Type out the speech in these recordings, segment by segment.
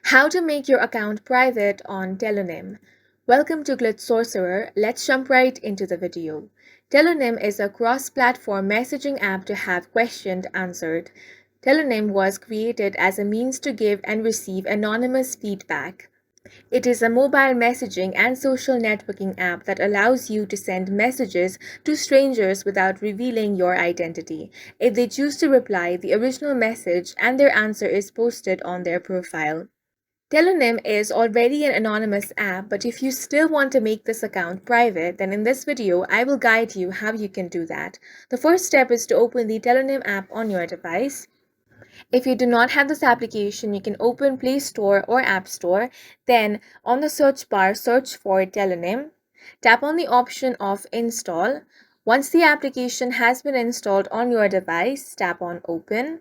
How to make your account private on Tellonym. Welcome to Glitch Sorcerer. Let's jump right into the video. Tellonym is a cross-platform messaging app to have questions answered. Tellonym was created as a means to give and receive anonymous feedback. It is a mobile messaging and social networking app that allows you to send messages to strangers without revealing your identity. If they choose to reply, the original message and their answer is posted on their profile. Tellonym is already an anonymous app, but if you still want to make this account private, then in this video, I will guide you how you can do that. The first step is to open the Tellonym app on your device. If you do not have this application, you can open Play Store or App Store. Then on the search bar, search for Tellonym. Tap on the option of Install. Once the application has been installed on your device, tap on Open.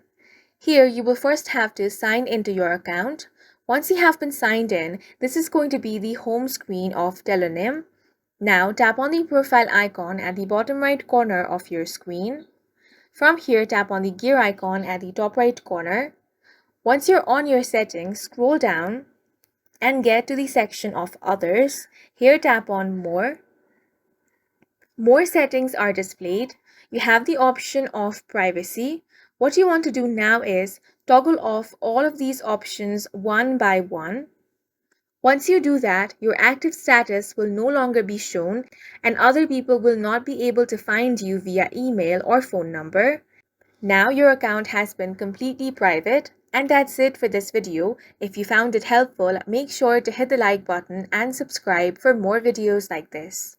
Here, you will first have to sign into your account. Once you have been signed in, this is going to be the home screen of Tellonym. Now, tap on the profile icon at the bottom right corner of your screen. From here, tap on the gear icon at the top right corner. Once you're on your settings, scroll down and get to the section of Others. Here, tap on More. More settings are displayed. You have the option of Privacy. What you want to do now is toggle off all of these options one by one. Once you do that, your active status will no longer be shown and other people will not be able to find you via email or phone number. Now your account has been completely private. And that's it for this video. If you found it helpful, make sure to hit the like button and subscribe for more videos like this.